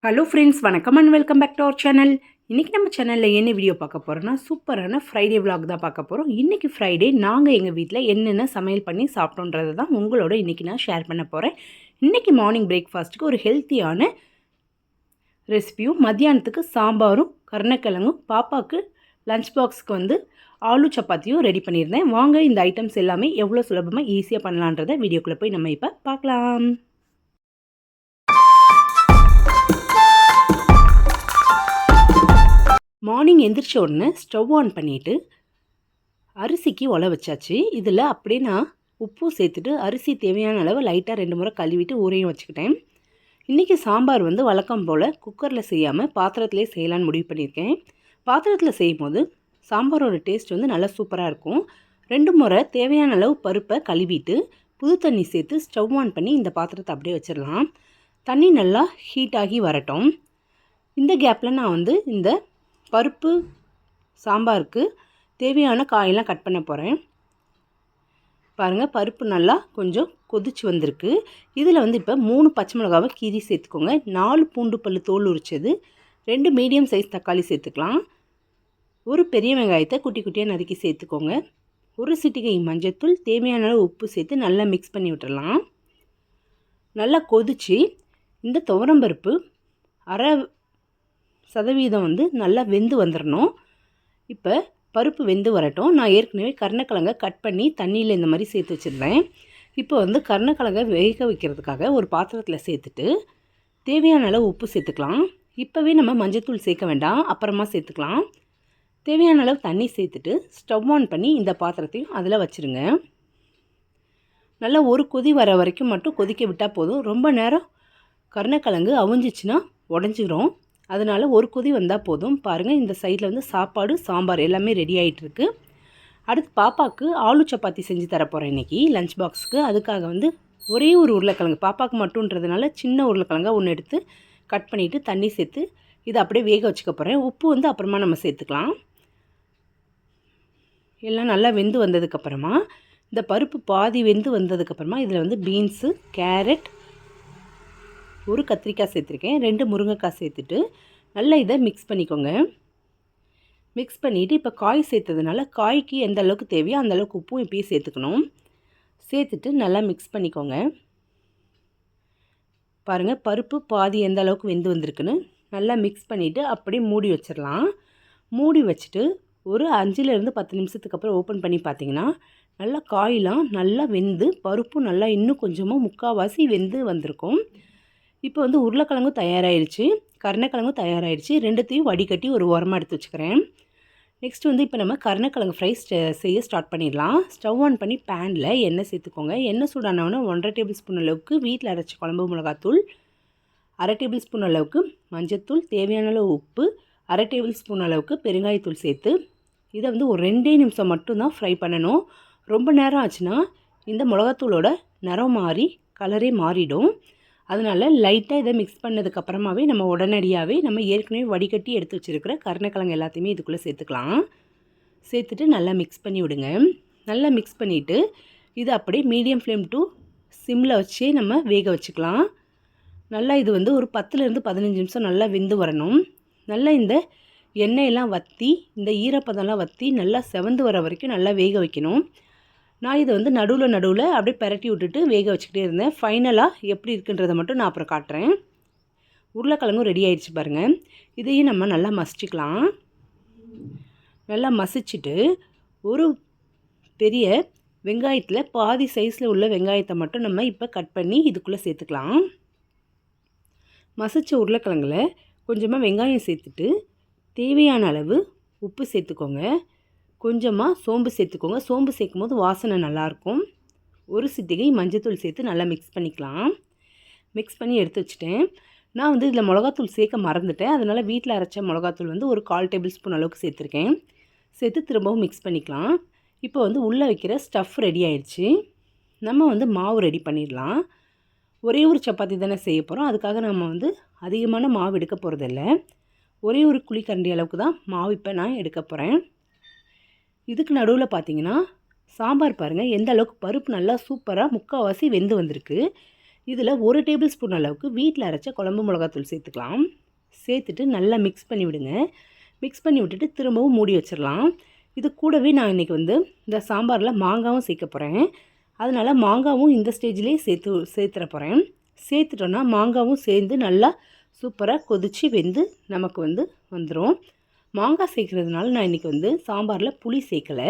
Hello friends, வணக்கம் and welcome back to our channel. இன்றைக்கி நம்ம சேனலில் என்ன வீடியோ பார்க்க போகிறோன்னா, சூப்பரான ஃப்ரைடே விலாக் தான் பார்க்க போகிறோம். இன்றைக்கி ஃப்ரைடே நாங்கள் எங்கள் வீட்டில் என்னென்ன சமையல் பண்ணி சாப்பிட்டோன்றது தான் உங்களோட இன்றைக்கி நான் ஷேர் பண்ண போகிறேன். இன்றைக்கி மார்னிங் பிரேக்ஃபாஸ்ட்டுக்கு ஒரு ஹெல்த்தியான ரெசிபியும், மத்தியானத்துக்கு சாம்பாரும் கருணக்கிழங்கும், பாப்பாவுக்கு லஞ்ச் பாக்ஸுக்கு ஆலு சப்பாத்தியும் ரெடி பண்ணியிருந்தேன். வாங்க இந்த ஐட்டம்ஸ் எல்லாமே எவ்வளோ சுலபமாக ஈஸியாக பண்ணலான்றதை வீடியோக்குள்ளே போய் நம்ம இப்போ பார்க்கலாம். மார்னிங் எந்திரிச்ச உடனே ஸ்டவ் ஆன் பண்ணிவிட்டு அரிசிக்கு ஒலை வச்சாச்சு. இதில் அப்படியே நான் உப்பு சேர்த்துட்டு அரிசி தேவையான அளவு லைட்டாக 2 முறை கழுவிட்டு ஊறையும் வச்சுக்கிட்டேன். இன்றைக்கி சாம்பார் வழக்கம் போல் குக்கரில் செய்யாமல் பாத்திரத்துலேயே செய்யலான்னு முடிவு பண்ணியிருக்கேன். பாத்திரத்தில் செய்யும் போது சாம்பாரோட டேஸ்ட் நல்லா சூப்பராக இருக்கும். 2 முறை தேவையான அளவு பருப்பை கழுவிட்டு புது தண்ணி சேர்த்து ஸ்டவ் ஆன் பண்ணி இந்த பாத்திரத்தை அப்படியே வச்சிடலாம். தண்ணி நல்லா ஹீட் ஆகி வரட்டும். இந்த கேப்பில் நான் இந்த பருப்பு சாம்பாருக்கு தேவையான காயெல்லாம் கட் பண்ண போகிறேன். பாருங்கள், பருப்பு நல்லா கொஞ்சம் கொதிச்சு வந்திருக்கு. இதில் இப்போ 3 பச்சை மிளகாவை கீரி சேர்த்துக்கோங்க. 4 பூண்டு பல் தோல் உரிச்சது, 2 மீடியம் சைஸ் தக்காளி சேர்த்துக்கலாம். ஒரு பெரிய வெங்காயத்தை குட்டி குட்டியாக நறுக்கி சேர்த்துக்கோங்க. ஒரு சிட்டிகை மஞ்சத்தூள், தேவையான அளவு உப்பு சேர்த்து நல்லா மிக்ஸ் பண்ணி விட்டுடலாம். நல்லா கொதித்து இந்த துவரம்பருப்பு அரை சதவீதம் நல்லா வெந்து வந்துடணும். இப்போ பருப்பு வெந்து வரட்டும். நான் ஏற்கனவே கருணக்கிழங்கை கட் பண்ணி தண்ணியில் இந்த மாதிரி சேர்த்து வச்சுருந்தேன். இப்போ கருணக்கிழங்கை வேக வைக்கிறதுக்காக ஒரு பாத்திரத்தில் சேர்த்துட்டு தேவையான அளவு உப்பு சேர்த்துக்கலாம். இப்போவே நம்ம மஞ்சத்தூள் சேர்க்க வேண்டாம், அப்புறமா சேர்த்துக்கலாம். தேவையான அளவு தண்ணி சேர்த்துட்டு ஸ்டவ் ஆன் பண்ணி இந்த பாத்திரத்தையும் அதில் வச்சுருங்க. நல்லா ஒரு கொதி வர வரைக்கும் மட்டும் கொதிக்க விட்டால் போதும். ரொம்ப நேரம் கருணக்கிழங்கு அவிஞ்சிச்சின்னா உடஞ்சிரும். அதனால் ஒரு கொதி வந்தால் போதும். பாருங்கள், இந்த சைடில் சாப்பாடு சாம்பார் எல்லாமே ரெடி ஆகிட்டுருக்கு. அடுத்து பாப்பாவுக்கு ஆலு சப்பாத்தி செஞ்சு தரப்போகிறேன் இன்றைக்கி லஞ்ச் பாக்ஸுக்கு. அதுக்காக ஒரே ஒரு உருளைக்கிழங்கு, பாப்பாவுக்கு மட்டுன்றதுனால சின்ன உருளைக்கிழங்கா ஒன்று எடுத்து கட் பண்ணிவிட்டு தண்ணி சேர்த்து இதை அப்படியே வேக வச்சுக்க போகிறேன். உப்பு அப்புறமா நம்ம சேர்த்துக்கலாம். எல்லாம் நல்லா வெந்து வந்ததுக்கப்புறமா இந்த பருப்பு பாதி வெந்து வந்ததுக்கப்புறமா இதில் பீன்ஸு, கேரட், ஒரு கத்திரிக்காய் சேர்த்துருக்கேன், 2 முருங்கைக்காய் சேர்த்துட்டு நல்லா இதை மிக்ஸ் பண்ணிக்கோங்க. மிக்ஸ் பண்ணிவிட்டு இப்போ காய் சேர்த்ததுனால காய்க்கு எந்த அளவுக்கு தேவையோ அந்தளவுக்கு உப்பும் இப்போயே சேர்த்துக்கணும். சேர்த்துட்டு நல்லா மிக்ஸ் பண்ணிக்கோங்க. பாருங்கள், பருப்பு பாதி எந்த அளவுக்கு வெந்து வந்திருக்குன்னு நல்லா மிக்ஸ் பண்ணிவிட்டு அப்படியே மூடி வச்சிடலாம். மூடி வச்சுட்டு ஒரு 5லேருந்து 10 நிமிஷத்துக்கு அப்புறம் ஓப்பன் பண்ணி பார்த்தீங்கன்னா நல்லா காயெலாம் நல்லா வெந்து பருப்பும் நல்லா இன்னும் கொஞ்சமாக முக்கால்வாசி வெந்து வந்திருக்கும். இப்போ உருளைக்கிழங்கும் தயாராகிடுச்சு, கருணக்கிழங்கும் தயாராகிடுச்சு. 2த்தையும் வடிகட்டி ஒரு ஓரமாக எடுத்து வச்சுக்கிறேன். நெக்ஸ்ட் இப்போ நம்ம கருணக்கிழங்கு ஃப்ரை செய்ய ஸ்டார்ட் பண்ணிடலாம். ஸ்டவ் ஆன் பண்ணி பேனில் எண்ணெய் சேர்த்துக்கோங்க. எண்ணெய் சூடானவொன்னே 1.5 டேபிள் ஸ்பூன் அளவுக்கு வீட்டில் அரைச்ச குழம்பு மிளகாத்தூள், 1/2 டேபிள் ஸ்பூன் அளவுக்கு மஞ்சத்தூள், தேவையான அளவு உப்பு, 1/2 டேபிள் ஸ்பூன் அளவுக்கு பெருங்காயத்தூள் சேர்த்து இதை ஒரு 2 நிமிஷம் மட்டும்தான் ஃப்ரை பண்ணணும். ரொம்ப நேரம் ஆச்சுன்னா இந்த மிளகாத்தூளோட நிறம் மாறி கலரே மாறிடும். அதனால் லைட்டாக இதை மிக்ஸ் பண்ணதுக்கப்புறமாவே நம்ம உடனடியாகவே நம்ம ஏற்கனவே வடிகட்டி எடுத்து வச்சுருக்கிற கருணக்கிழங்கு எல்லாத்தையுமே இதுக்குள்ளே சேர்த்துக்கலாம். சேர்த்துட்டு நல்லா மிக்ஸ் பண்ணி விடுங்க. நல்லா மிக்ஸ் பண்ணிவிட்டு இது அப்படியே மீடியம் ஃப்ளேம் டு சிம்மில் வச்சே நம்ம வேக வச்சுக்கலாம். நல்லா இது ஒரு 10லேருந்து 15 நிமிஷம் நல்லா வெந்து வரணும். நல்லா இந்த எண்ணெயெல்லாம் வற்றி இந்த ஈரப்பதம்லாம் வற்றி நல்லா செவந்து வர வரைக்கும் நல்லா வேக வைக்கணும். நான் இதை நடுவில் அப்படியே பரட்டி விட்டுட்டு வேக வச்சுக்கிட்டே இருந்தேன். ஃபைனலாக எப்படி இருக்குன்றதை மட்டும் நான் அப்புறம் காட்டுறேன். உருளைக்கிழங்கும் ரெடி ஆகிடுச்சு பாருங்கள். இதையும் நம்ம நல்லா மசிச்சுக்கலாம். நல்லா மசிச்சுட்டு ஒரு பெரிய வெங்காயத்தில் பாதி சைஸில் உள்ள வெங்காயத்தை மட்டும் நம்ம இப்போ கட் பண்ணி இதுக்குள்ளே சேர்த்துக்கலாம். மசித்த உருளைக்கிழங்குல கொஞ்சமாக வெங்காயம் சேர்த்துட்டு தேவையான அளவு உப்பு சேர்த்துக்கோங்க. கொஞ்சமாக சோம்பு சேர்த்துக்கோங்க. சோம்பு சேர்க்கும் போது வாசனை நல்லாயிருக்கும். ஒரு சிட்டிகை மஞ்சத்தூள் சேர்த்து நல்லா மிக்ஸ் பண்ணிக்கலாம். மிக்ஸ் பண்ணி எடுத்து வச்சுட்டேன். நான் இதில் மிளகாத்தூள் சேர்க்க மறந்துட்டேன். அதனால் வீட்டில் அரைச்ச மிளகாத்தூள் ஒரு 1/4 டேபிள் ஸ்பூன் அளவுக்கு சேர்த்துருக்கேன். சேர்த்து திரும்பவும் மிக்ஸ் பண்ணிக்கலாம். இப்போ உள்ளே வைக்கிற ஸ்டஃப் ரெடி ஆயிடுச்சு. நம்ம மாவு ரெடி பண்ணிடலாம். ஒரே ஒரு சப்பாத்தி தானே செய்ய போகிறோம். அதுக்காக நம்ம அதிகமான மாவு எடுக்க போகிறதில்ல. ஒரே ஒரு குழிக்கரண்டி அளவுக்கு தான் மாவு இப்போ நான் எடுக்க போகிறேன். இதுக்கு நடுவில் பார்த்தீங்கன்னா சாம்பார் பாருங்கள் எந்த அளவுக்கு பருப்பு நல்லா சூப்பராக முக்கால்வாசி வெந்து வந்திருக்கு. இதில் 1 டேபிள் ஸ்பூன் அளவுக்கு வீட்டில் அரைச்ச குழம்பு மிளகாத்தூள் சேர்த்துக்கலாம். சேர்த்துட்டு நல்லா மிக்ஸ் பண்ணி விடுங்க. மிக்ஸ் பண்ணி விட்டுட்டு திரும்பவும் மூடி வச்சிடலாம். இது கூடவே நான் இன்றைக்கி வந்து இந்த சாம்பாரில் மாங்காவும் சேர்க்க போகிறேன். அதனால் மாங்காவும் இந்த ஸ்டேஜ்லேயே சேர்த்துற போகிறேன். சேர்த்துட்டோன்னா மாங்காவும் சேர்ந்து நல்லா சூப்பராக கொதித்து வெந்து நமக்கு வந்து வந்துடும். மாங்காய் சேர்க்குறதுனால நான் இன்றைக்கி வந்து சாம்பாரில் புளி சேர்க்கலை.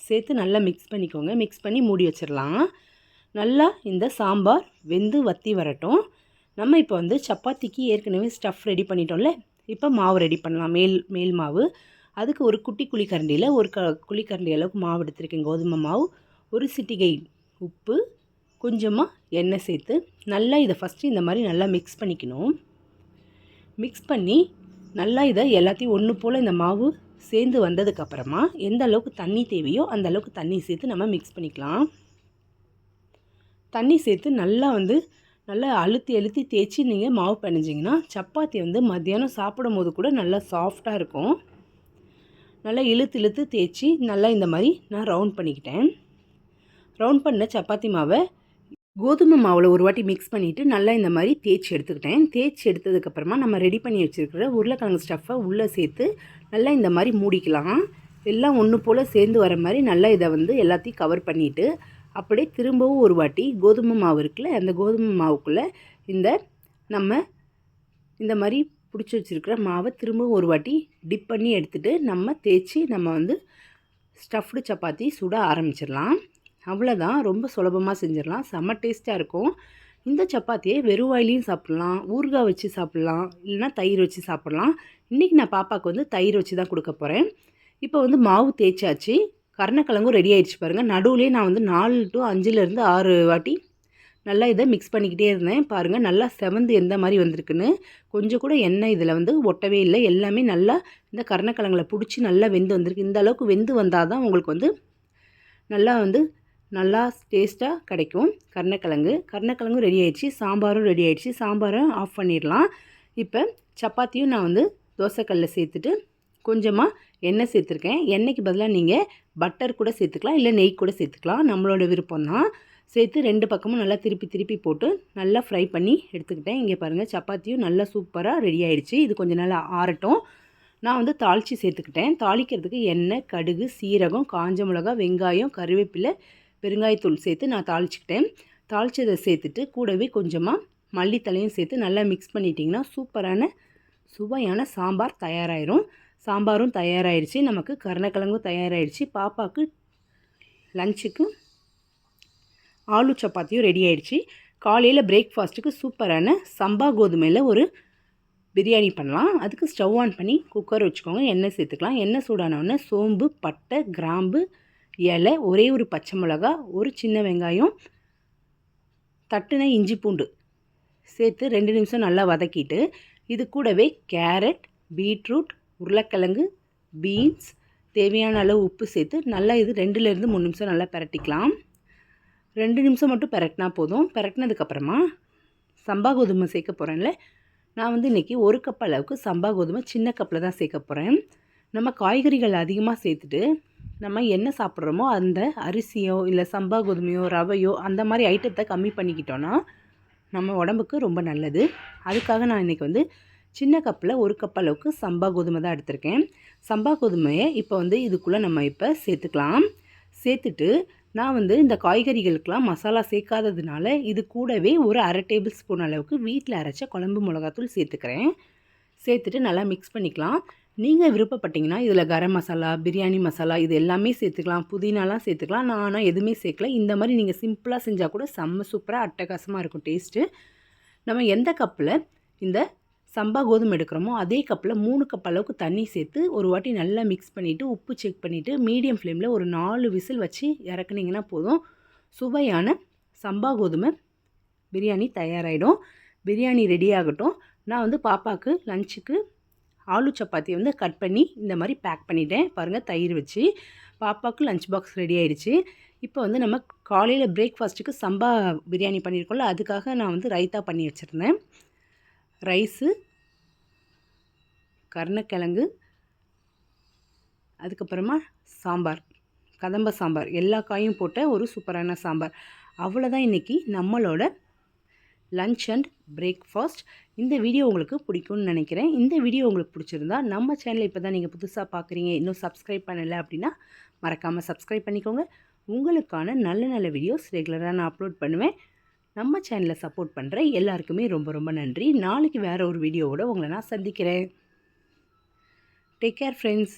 சேர்த்து நல்லா மிக்ஸ் பண்ணிக்கோங்க. மிக்ஸ் பண்ணி மூடி வச்சிடலாம். நல்லா இந்த சாம்பார் வெந்து வற்றி வரட்டும். நம்ம இப்போ வந்து சப்பாத்திக்கு ஏற்கனவே ஸ்டஃப் ரெடி பண்ணிட்டோம்ல, இப்போ மாவு ரெடி பண்ணலாம். மேல் மாவு. அதுக்கு ஒரு குட்டி குழிக்கரண்டியில் ஒரு குழிக்கரண்டி அளவுக்கு மாவு எடுத்துருக்கேன், கோதுமை மாவு. ஒரு சிட்டிகை உப்பு, கொஞ்சமாக எண்ணெய் சேர்த்து நல்லா இதை ஃபஸ்ட்டு இந்த மாதிரி நல்லா மிக்ஸ் பண்ணிக்கணும். மிக்ஸ் பண்ணி நல்லா இதை எல்லாத்தையும் ஒன்று போல் இந்த மாவு சேர்ந்து வந்ததுக்கப்புறமா எந்த அளவுக்கு தண்ணி தேவையோ அந்த அளவுக்கு தண்ணி சேர்த்து நம்ம மிக்ஸ் பண்ணிக்கலாம். தண்ணி சேர்த்து நல்லா அழுத்தி தேய்ச்சி நீங்கள் மாவு பிணைஞ்சிங்கன்னா சப்பாத்தி வந்து மத்தியானம் சாப்பிடும் போது கூட நல்லா சாஃப்டாக இருக்கும். நல்லா இழுத்து தேய்ச்சி நல்லா இந்த மாதிரி நான் ரவுண்ட் பண்ணிக்கிட்டேன். ரவுண்ட் பண்ண சப்பாத்தி மாவை கோதுமை மாவில் ஒரு வாட்டி மிக்ஸ் பண்ணிவிட்டு நல்லா இந்த மாதிரி தேய்ச்சி எடுத்துக்கிட்டேன். தேய்ச்சி எடுத்ததுக்கப்புறமா நம்ம ரெடி பண்ணி வச்சுருக்கிற உருளைக்கிழங்கு ஸ்டஃப்பை உள்ளே சேர்த்து நல்லா இந்த மாதிரி மூடிக்கலாம். எல்லாம் ஒன்று போல் சேர்ந்து வர மாதிரி நல்லா இதை வந்து எல்லாத்தையும் கவர் பண்ணிவிட்டு அப்படியே திரும்பவும் ஒரு வாட்டி கோதுமை மாவு இருக்குல்ல, அந்த கோதுமை மாவுக்குள்ளே நம்ம இந்த மாதிரி பிடிச்சி வச்சுருக்கிற மாவை திரும்பவும் ஒரு வாட்டி டிப் பண்ணி எடுத்துகிட்டு நம்ம தேய்ச்சி நம்ம வந்து ஸ்டஃப்டு சப்பாத்தி சுட ஆரம்பிச்சிடலாம். அவ்வளோதான், ரொம்ப சுலபமாக செஞ்சிடலாம். செம்ம டேஸ்ட்டாக இருக்கும். இந்த சப்பாத்தியை வெறும் வாயிலையும் சாப்பிட்லாம், ஊறுகாய் வச்சு சாப்பிட்லாம், இல்லைனா தயிர் வச்சு சாப்பிட்லாம். இன்றைக்கி நான் பாப்பாவுக்கு வந்து தயிர் வச்சு தான் கொடுக்க போகிறேன். இப்போ வந்து மாவு தேய்ச்சாச்சு, கருணக்கிழங்கும் ரெடி ஆகிடுச்சு பாருங்கள். நடுவுலேயே நான் வந்து 4 to 5 6 வாட்டி நல்லா இதை மிக்ஸ் பண்ணிக்கிட்டே இருந்தேன். பாருங்கள் நல்லா செவந்து எந்த மாதிரி வந்திருக்குன்னு. கொஞ்சம் கூட எண்ணெய் இதில் வந்து ஒட்டவே இல்லை. எல்லாமே நல்லா இந்த கருணக்கிழங்குல பிடிச்சி நல்லா வெந்து வந்திருக்கு. இந்த அளவுக்கு வெந்து வந்தால் தான் உங்களுக்கு வந்து நல்லா டேஸ்ட்டாக கிடைக்கும். கருணக்கிழங்கும் ரெடி ஆகிடுச்சு, சாம்பாரும் ரெடி ஆகிடுச்சு. சாம்பாரும் ஆஃப் பண்ணிடலாம். இப்போ சப்பாத்தியும் நான் வந்து தோசைக்கல்லில் சேர்த்துட்டு கொஞ்சமாக எண்ணெய் சேர்த்துருக்கேன். எண்ணெய்க்கு பதிலாக நீங்கள் பட்டர் கூட சேர்த்துக்கலாம், இல்லை நெய் கூட சேர்த்துக்கலாம், நம்மளோட விருப்பம் தான். சேர்த்து 2 பக்கமும் நல்லா திருப்பி போட்டு நல்லா ஃப்ரை பண்ணி எடுத்துக்கிட்டேன். இங்கே பாருங்கள் சப்பாத்தியும் நல்லா சூப்பராக ரெடி ஆகிடுச்சு. இது கொஞ்சம் நல்லா ஆறட்டும். நான் வந்து தாளித்து சேர்த்துக்கிட்டேன். தாளிக்கிறதுக்கு எண்ணெய், கடுகு, சீரகம், காஞ்ச மிளகா, வெங்காயம், கருவேப்பிலை, பெருங்காயத்தூள் சேர்த்து நான் தாளிச்சிக்கிட்டேன். தாளித்ததை சேர்த்துட்டு கூடவே கொஞ்சமாக மல்லித்தலையும் சேர்த்து நல்லா மிக்ஸ் பண்ணிட்டிங்கன்னா சூப்பரான சுவையான சாம்பார் தயாராகிடும். சாம்பாரும் தயாராகிடுச்சு, நமக்கு கருணக்கிழங்கும் தயாராகிடுச்சு. பாப்பாவுக்கு லஞ்சுக்கு ஆலு சப்பாத்தியும் ரெடி ஆகிடுச்சு. காலையில் பிரேக்ஃபாஸ்ட்டுக்கு சூப்பரான சம்பா கோதுமையில் ஒரு பிரியாணி பண்ணலாம். அதுக்கு ஸ்டவ் ஆன் பண்ணி குக்கர் வச்சுக்கோங்க. எண்ணெய் சேர்த்துக்கலாம். எண்ணெய் சூடானோடனே சோம்பு, பட்டை, கிராம்பு, இலை, ஒரே ஒரு பச்சை மிளகா, ஒரு சின்ன வெங்காயம், தட்டுன இஞ்சி பூண்டு சேர்த்து 2 நிமிஷம் நல்லா வதக்கிட்டு இது கூடவே கேரட், பீட்ரூட், உருளைக்கிழங்கு, பீன்ஸ், தேவையான அளவு உப்பு சேர்த்து நல்லா இது 2லேருந்து 3 நிமிஷம் நல்லா பிரட்டிக்கலாம். 2 நிமிஷம் மட்டும் பிரட்டினா போதும். பிரட்டினதுக்கப்புறமா சம்பா கோதுமை சேர்க்க போகிறேன்ல, நான் வந்து இன்றைக்கி 1 கப் அளவுக்கு சம்பா கோதுமை சின்ன கப்பில் தான் சேர்க்க போகிறேன். நம்ம காய்கறிகள் அதிகமாக சேர்த்துட்டு நம்ம என்ன சாப்பிட்றோமோ அந்த அரிசியோ இல்லை சம்பா கோதுமையோ ரவையோ அந்த மாதிரி ஐட்டத்தை கம்மி பண்ணிக்கிட்டோன்னா நம்ம உடம்புக்கு ரொம்ப நல்லது. அதுக்காக நான் இன்றைக்கி வந்து சின்ன கப்பில் 1 கப் அளவுக்கு சம்பா கோதுமை தான் எடுத்திருக்கேன். சம்பா கோதுமையை இப்போ வந்து இதுக்குள்ளே நம்ம இப்போ சேர்த்துக்கலாம். சேர்த்துட்டு நான் வந்து இந்த காய்கறிகளுக்கெலாம் மசாலா சேர்க்காததுனால இது கூடவே ஒரு 1/2 டேபிள் ஸ்பூன் அளவுக்கு வீட்டில் அரைச்ச குழம்பு மிளகாத்தூள் சேர்த்துக்கிறேன். சேர்த்துட்டு நல்லா மிக்ஸ் பண்ணிக்கலாம். நீங்கள் விருப்பப்பட்டிங்கன்னா இதில் கரம் மசாலா, பிரியாணி மசாலா இது எல்லாமே சேர்த்துக்கலாம், புதினாலாம் சேர்த்துக்கலாம். நான் ஆனால் எதுவுமே சேர்க்கல. இந்த மாதிரி நீங்கள் சிம்பிளாக செஞ்சால் கூட செம்ம சூப்பராக அட்டகாசமாக இருக்கும் டேஸ்ட்டு. நம்ம எந்த கப்பில் இந்த சம்பா கோதுமை எடுக்கிறோமோ அதே கப்பில் 3 கப் அளவுக்கு தண்ணி சேர்த்து ஒரு வாட்டி நல்லா மிக்ஸ் பண்ணிவிட்டு உப்பு செக் பண்ணிவிட்டு மீடியம் ஃப்ளேமில் ஒரு 4 விசில் வச்சு இறக்குனிங்கன்னா போதும். சுவையான சம்பா கோதுமை பிரியாணி தயாராகிடும். பிரியாணி ரெடி ஆகட்டும். நான் வந்து பாப்பாவுக்கு லஞ்சுக்கு ஆலு சப்பாத்தி வந்து கட் பண்ணி இந்த மாதிரி பேக் பண்ணிட்டேன். பாருங்கள் தயிர் வச்சு பாப்பாவுக்கு லஞ்ச் பாக்ஸ் ரெடி ஆகிடுச்சு. இப்போ வந்து நம்ம காலையில் பிரேக்ஃபாஸ்ட்டுக்கு சம்பா பிரியாணி பண்ணியிருக்கோம்ல, அதுக்காக நான் வந்து ரைத்தா பண்ணி வச்சுருந்தேன். ரைஸு, கருணக்கிழங்கு, அதுக்கப்புறமா சாம்பார், கதம்ப சாம்பார், எல்லா காயும் போட்ட ஒரு சூப்பரான சாம்பார். அவ்வளோதான் இன்றைக்கி நம்மளோட லன்ச் அண்ட் பிரேக்ஃபாஸ்ட். இந்த வீடியோ உங்களுக்கு பிடிக்கும்னு நினைக்கிறேன். இந்த வீடியோ உங்களுக்கு பிடிச்சிருந்தா நம்ம சேனலை இப்போ தான் நீங்கள் புதுசாக பார்க்குறீங்க, இன்னும் சப்ஸ்கிரைப் பண்ணலை அப்படின்னா மறக்காமல் சப்ஸ்கிரைப் பண்ணிக்கோங்க. உங்களுக்கான நல்ல நல்ல வீடியோஸ் ரெகுலராக நான் அப்லோட் பண்ணுவேன். நம்ம சேனலை சப்போர்ட் பண்ணுற எல்லாருக்குமே ரொம்ப ரொம்ப நன்றி. நாளைக்கு வேறு ஒரு வீடியோவோட உங்களை நான் சந்திக்கிறேன். Take care friends.